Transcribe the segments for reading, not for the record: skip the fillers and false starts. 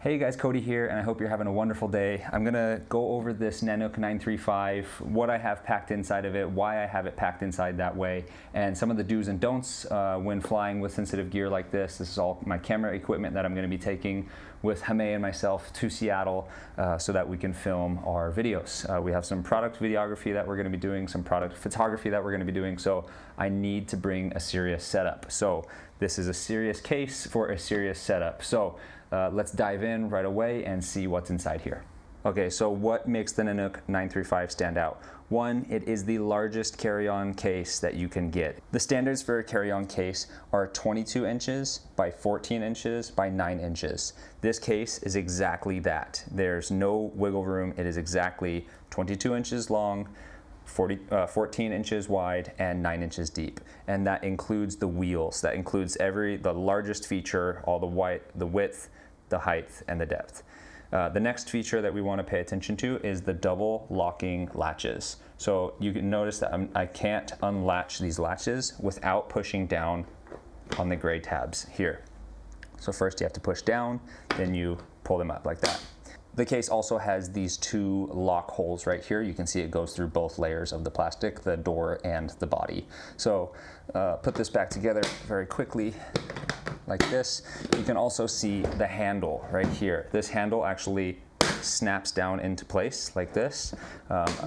Hey guys, Cody here, and I hope you're having a wonderful day. I'm gonna go over this NANUK 935, what I have packed inside of it, why I have it packed inside that way, and some of the do's and don'ts when flying with sensitive gear like this. This is all my camera equipment that I'm gonna be taking with Hame and myself to Seattle so that we can film our videos. We have some product videography that we're gonna be doing, some product photography that we're gonna be doing, so I need to bring a serious setup. So this is a serious case for a serious setup. So let's dive in right away and see what's inside here. Okay, so what makes the NANUK 935 stand out? One, it is the largest carry-on case that you can get. The standards for a carry-on case are 22 inches by 14 inches by 9 inches. This case is exactly that. There's no wiggle room. It is exactly 22 inches long, 14 inches wide, and 9 inches deep. And that includes the wheels. That includes the largest feature, all the width, the height, and the depth. The next feature that we want to pay attention to is the double locking latches. So you can notice that I can't unlatch these latches without pushing down on the gray tabs here. So first you have to push down, then you pull them up like that. The case also has these two lock holes right here. You can see it goes through both layers of the plastic, the door and the body. So put this back together very quickly like this. You can also see the handle right here. This handle actually snaps down into place like this.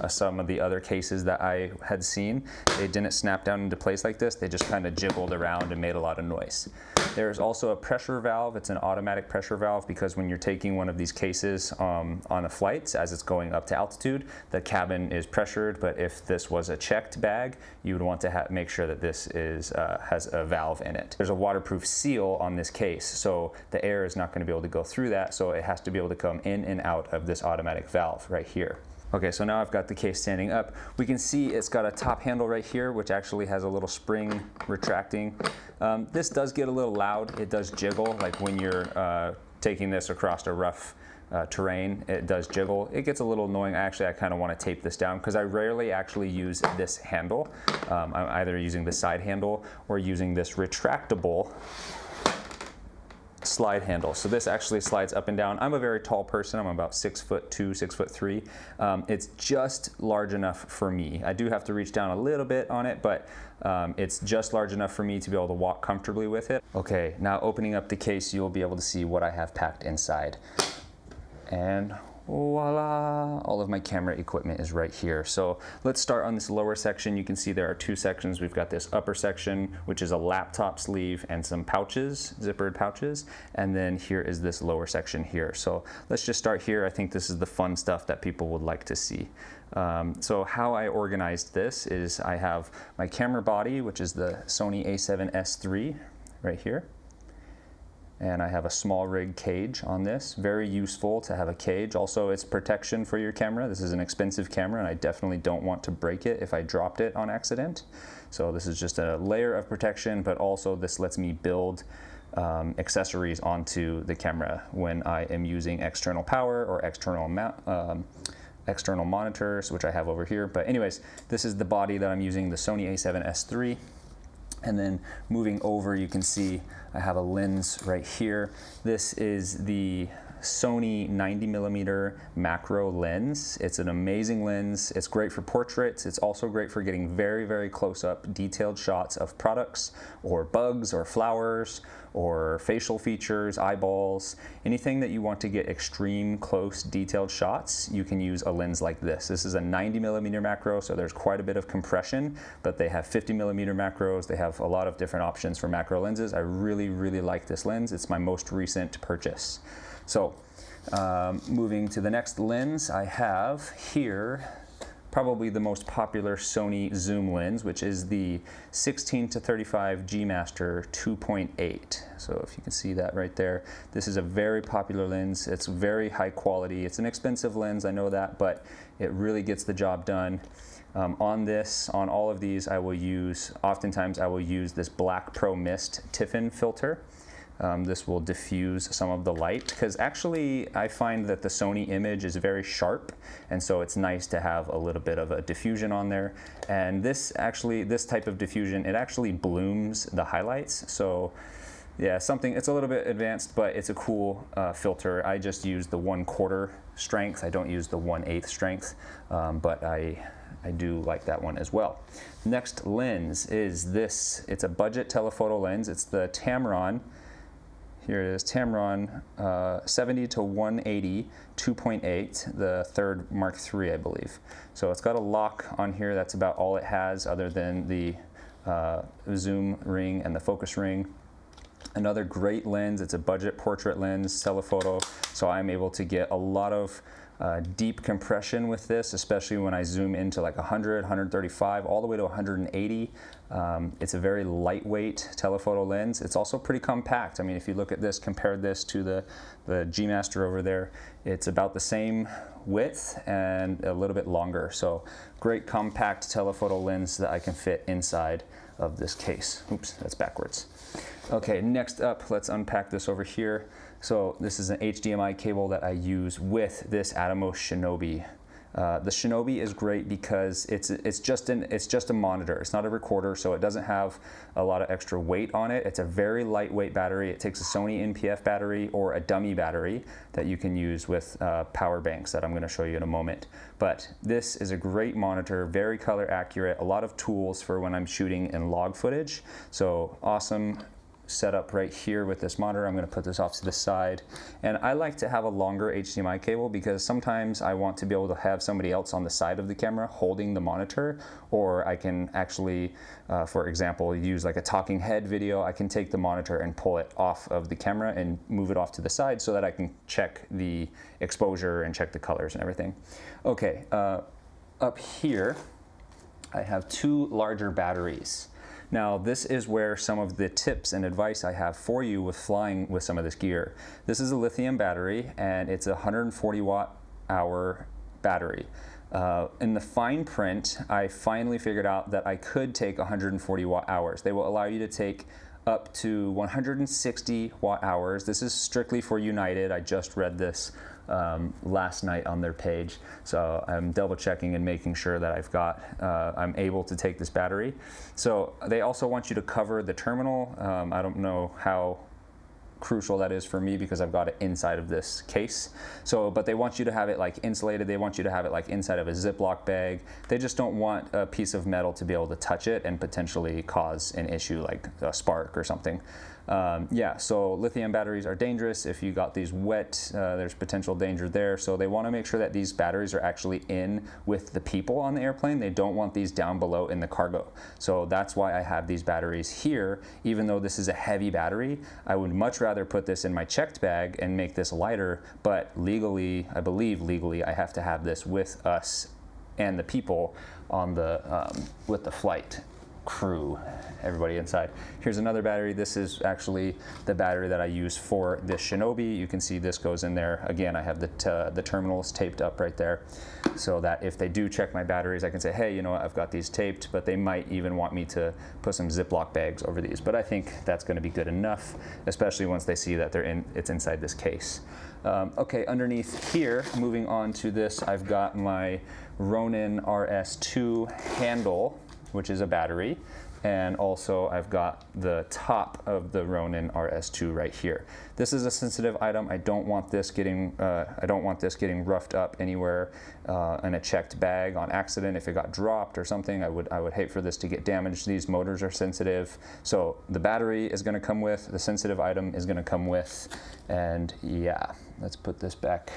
Some of the other cases that I had seen, they didn't snap down into place like this. They just kind of jiggled around and made a lot of noise. There's also a pressure valve. It's an automatic pressure valve because when you're taking one of these cases on the flights as it's going up to altitude, the cabin is pressured, but if this was a checked bag, you would want to make sure that this has a valve in it. There's a waterproof seal on this case, so the air is not going to be able to go through that, so it has to be able to come in and out of this automatic valve right here. Okay, so now I've got the case standing up. We can see it's got a top handle right here, which actually has a little spring retracting. This does get a little loud. It does jiggle, like when you're taking this across a rough terrain, it does jiggle. It gets a little annoying. Actually, I kind of want to tape this down because I rarely actually use this handle. I'm either using the side handle or using this retractable slide handle. So this actually slides up and down. I'm a very tall person. I'm about 6'2", 6'3". It's just large enough for me. I do have to reach down a little bit on it, but it's just large enough for me to be able to walk comfortably with it. Okay, now opening up the case, you'll be able to see what I have packed inside. And voila, all of my camera equipment is right here. So let's start on this lower section. You can see there are two sections. We've got this upper section, which is a laptop sleeve and some pouches, zippered pouches. And then here is this lower section here. So let's just start here. I think this is the fun stuff that people would like to see. So how I organized this is I have my camera body, which is the Sony a7S III right here. And I have a small rig cage on this. Very useful to have a cage. Also, it's protection for your camera. This is an expensive camera and I definitely don't want to break it if I dropped it on accident. So this is just a layer of protection, but also this lets me build accessories onto the camera when I am using external power or external monitors, which I have over here. But anyways, this is the body that I'm using, the Sony a7S III. And then moving over, you can see I have a lens right here. This is the Sony 90mm macro lens. It's an amazing lens. It's great for portraits. It's also great for getting very, very close up detailed shots of products or bugs or flowers or facial features, eyeballs, anything that you want to get extreme close detailed shots. You can use a lens like this. This is a 90mm macro, so there's quite a bit of compression, but they have 50mm macros. They have a lot of different options for macro lenses. I really, really like this lens. It's my most recent purchase. So moving to the next lens, I have here probably the most popular Sony zoom lens, which is the 16-35 G Master 2.8. So if you can see that right there, this is a very popular lens. It's very high quality. It's an expensive lens, I know that, but it really gets the job done. On all of these, oftentimes I will use this Black Pro Mist Tiffin filter. This will diffuse some of the light because actually I find that the Sony image is very sharp, and so it's nice to have a little bit of a diffusion on there. And this type of diffusion, it actually blooms the highlights. So Yeah, something, it's a little bit advanced, but it's a cool filter. I just use the 1/4 strength. I don't use the 1/8 strength, but I do like that one as well. Next lens is this. It's a budget telephoto lens. It's the Tamron. Here it is, Tamron 70 to 180 2.8, the third Mark III, I believe. So it's got a lock on here. That's about all it has, other than the zoom ring and the focus ring. Another great lens. It's a budget portrait lens, telephoto, so I'm able to get a lot of deep compression with this, especially when I zoom into like 100, 135, all the way to 180. It's a very lightweight telephoto lens. It's also pretty compact. I mean, if you look at this, compare this to the G Master over there, it's about the same width and a little bit longer. So great compact telephoto lens that I can fit inside of this case. Oops, that's backwards. Okay, next up, let's unpack this over here. So this is an HDMI cable that I use with this Atomos Shinobi. The Shinobi is great because it's just a monitor. It's not a recorder, so it doesn't have a lot of extra weight on it. It's a very lightweight battery. It takes a Sony NPF battery or a dummy battery that you can use with power banks that I'm going to show you in a moment. But this is a great monitor, very color accurate, a lot of tools for when I'm shooting in log footage. So awesome setup right here with this monitor. I'm going to put this off to the side, and I like to have a longer HDMI cable because sometimes I want to be able to have somebody else on the side of the camera holding the monitor, or I can actually for example, use like a talking head video. I can take the monitor and pull it off of the camera and move it off to the side so that I can check the exposure and check the colors and everything. Okay, up here I have two larger batteries. Now, this is where some of the tips and advice I have for you with flying with some of this gear. This is a lithium battery, and it's a 140 watt hour battery. In the fine print, I finally figured out that I could take 140 watt hours. They will allow you to take up to 160 watt hours. This is strictly for United. I just read this last night on their page, so I'm double checking and making sure that I'm able to take this battery. So they also want you to cover the terminal. I don't know how crucial that is for me because I've got it inside of this case. So, but they want you to have it like insulated. They want you to have it like inside of a Ziploc bag. They just don't want a piece of metal to be able to touch it and potentially cause an issue like a spark or something. Yeah, so lithium batteries are dangerous. If you got these wet, there's potential danger there. So they want to make sure that these batteries are actually in with the people on the airplane. They don't want these down below in the cargo. So that's why I have these batteries here. Even though this is a heavy battery, I would much rather put this in my checked bag and make this lighter. But legally, I believe legally, I have to have this with us and the people on the with the flight crew, everybody inside. Here's another battery. This is actually the battery that I use for this Shinobi. You can see this goes in there. Again, I have the terminals taped up right there so that if they do check my batteries, I can say, hey, you know what, I've got these taped, but they might even want me to put some Ziploc bags over these. But I think that's going to be good enough, especially once they see that it's inside this case. Okay, underneath here, moving on to this, I've got my Ronin RS2 handle, which is a battery, and also I've got the top of the Ronin RS2 right here. This is a sensitive item. I don't want this getting roughed up anywhere in a checked bag on accident. If it got dropped or something, I would hate for this to get damaged. These motors are sensitive, so the battery is going to come with, the sensitive item is going to come with, and yeah, let's put this back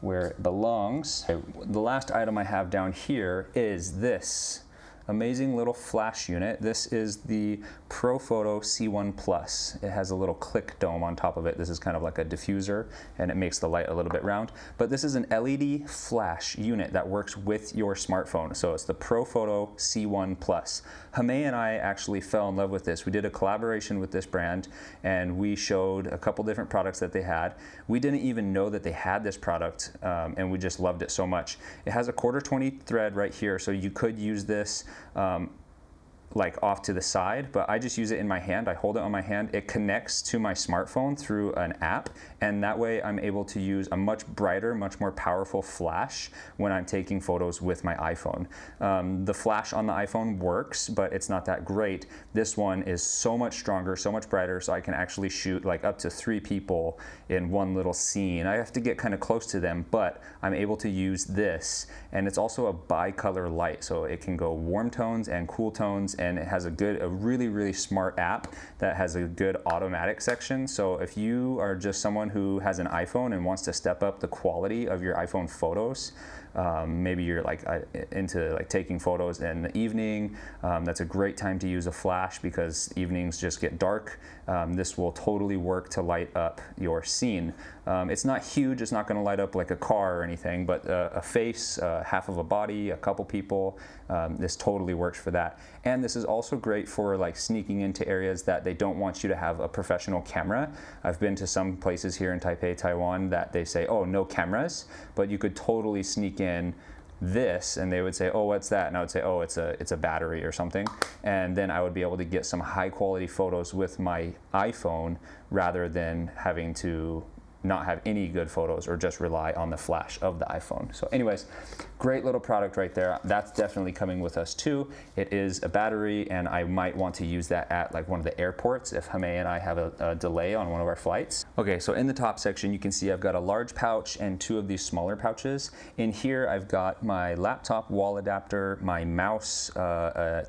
where it belongs. Okay, the last item I have down here is this amazing little flash unit. This is the ProPhoto C1 Plus. It has a little click dome on top of it. This is kind of like a diffuser, and it makes the light a little bit round. But this is an LED flash unit that works with your smartphone. So it's the ProPhoto C1 Plus. Hamay and I actually fell in love with this. We did a collaboration with this brand, and we showed a couple different products that they had. We didn't even know that they had this product, and we just loved it so much. It has a 1/4 20 thread right here, so you could use this like off to the side, but I just use it in my hand. I hold it on my hand. It connects to my smartphone through an app, and that way I'm able to use a much brighter, much more powerful flash when I'm taking photos with my iPhone. The flash on the iPhone works, but it's not that great. This one is so much stronger, so much brighter, so I can actually shoot like up to 3 people in one little scene. I have to get kind of close to them, but I'm able to use this, and it's also a bicolor light, so it can go warm tones and cool tones, and it has a really, really smart app that has a good automatic section. So if you are just someone who has an iPhone and wants to step up the quality of your iPhone photos, maybe you're like into like taking photos in the evening, that's a great time to use a flash because evenings just get dark. This will totally work to light up your scene. It's not huge, it's not going to light up like a car or anything, but a face, half of a body, a couple people, this totally works for that. And this is also great for like sneaking into areas that they don't want you to have a professional camera. I've been to some places here in Taipei, Taiwan, that they say, oh, no cameras, but you could totally sneak in this, and they would say, oh, what's that? And I would say, oh, it's a battery or something. And then I would be able to get some high quality photos with my iPhone rather than having to not have any good photos or just rely on the flash of the iPhone. So anyways, great little product right there. That's definitely coming with us too. It is a battery, and I might want to use that at like one of the airports if Hame and I have a delay on one of our flights. Okay, so in the top section, you can see I've got a large pouch and 2 of these smaller pouches. In here, I've got my laptop wall adapter, my mouse, SSD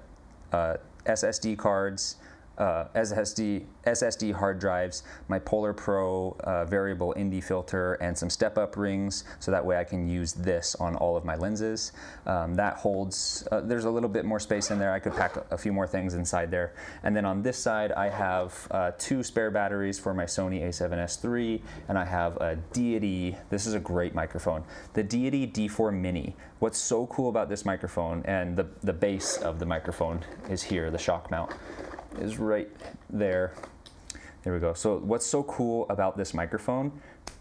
cards, SSD hard drives, my Polar Pro variable ND filter, and some step-up rings, so that way I can use this on all of my lenses. That holds, there's a little bit more space in there. I could pack a few more things inside there. And then on this side, I have 2 spare batteries for my Sony a7S III, and I have a Deity. This is a great microphone, the Deity D4 Mini. What's so cool about this microphone, and the base of the microphone is here, the shock mount is right there. There we go. So what's so cool about this microphone,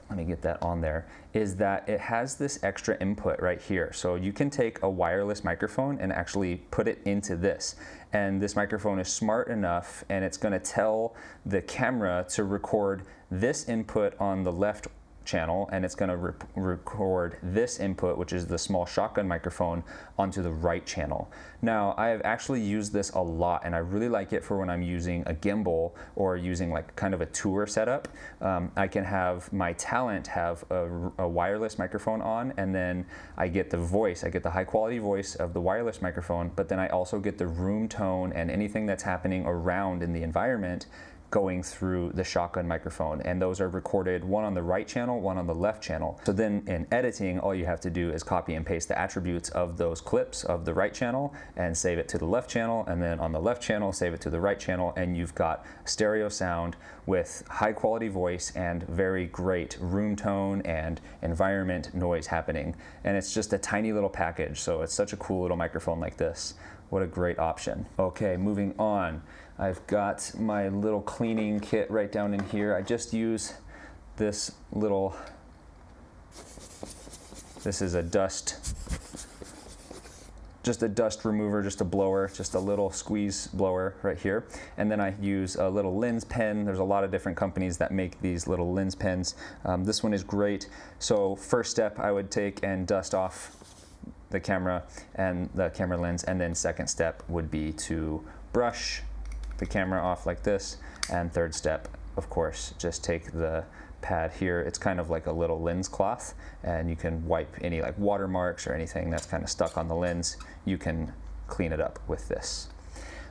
let me get that on there, is that it has this extra input right here. So you can take a wireless microphone and actually put it into this. And this microphone is smart enough, and it's going to tell the camera to record this input on the left channel, and it's going to record this input, which is the small shotgun microphone, onto the right channel. Now, I have actually used this a lot, and I really like it for when I'm using a gimbal or using like kind of a tour setup. I can have my talent have a wireless microphone on, and then I get the voice, I get the high quality voice of the wireless microphone, but then I also get the room tone and anything that's happening around in the environment going through the shotgun microphone, and those are recorded, one on the right channel, one on the left channel. So then in editing, all you have to do is copy and paste the attributes of those clips of the right channel and save it to the left channel, and then on the left channel save it to the right channel, and you've got stereo sound with high quality voice and very great room tone and environment noise happening. And it's just a tiny little package, so it's such a cool little microphone like this. What a great option. Okay, moving on. I've got my little cleaning kit right down in here. I just use this little, this is a dust, just a dust remover, just a blower, just a little squeeze blower right here. And then I use a little lens pen. There's a lot of different companies that make these little lens pens. This one is great. So first step, I would take and dust off the camera and the camera lens, and then second step would be to brush the camera off like this, and third step, of course, just take the pad here. It's kind of like a little lens cloth, and you can wipe any like watermarks or anything that's kind of stuck on the lens. You can clean it up with this.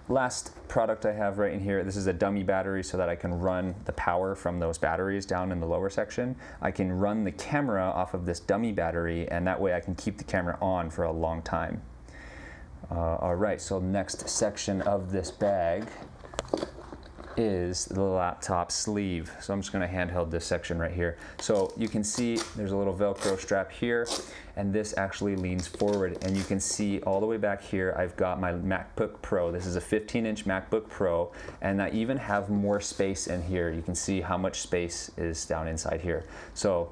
Last product I have right in here, this is a dummy battery so that I can run the power from those batteries down in the lower section. I can run the camera off of this dummy battery, and that way I can keep the camera on for a long time. All right, so next section of this bag is the laptop sleeve. So I'm just going to handheld this section right here. So you can see there's a little Velcro strap here, and this actually leans forward, and you can see all the way back here I've got my MacBook Pro. This is a 15-inch MacBook Pro, and I even have more space in here. You can see how much space is down inside here. So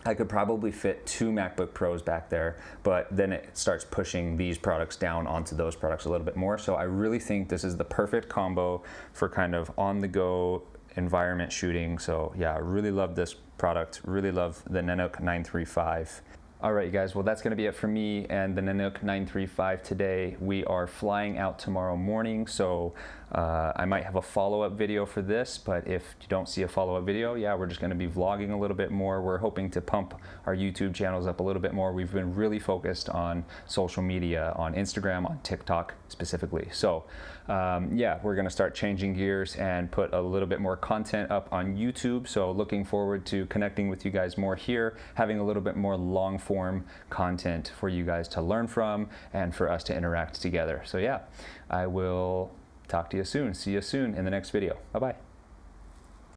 I could probably fit 2 MacBook Pros back there, but then it starts pushing these products down onto those products a little bit more. So I really think this is the perfect combo for kind of on-the-go environment shooting. So yeah, I really love this product, really love the NANUK 935. All right, you guys, well, that's gonna be it for me and the NANUK 935 today. We are flying out tomorrow morning, so I might have a follow-up video for this, but if you don't see a follow-up video, yeah, we're just gonna be vlogging a little bit more. We're hoping to pump our YouTube channels up a little bit more. We've been really focused on social media, on Instagram, on TikTok specifically. So yeah, we're gonna start changing gears and put a little bit more content up on YouTube. So looking forward to connecting with you guys more here, having a little bit more long form content for you guys to learn from and for us to interact together. So yeah, I will talk to you soon. See you soon in the next video. Bye-bye.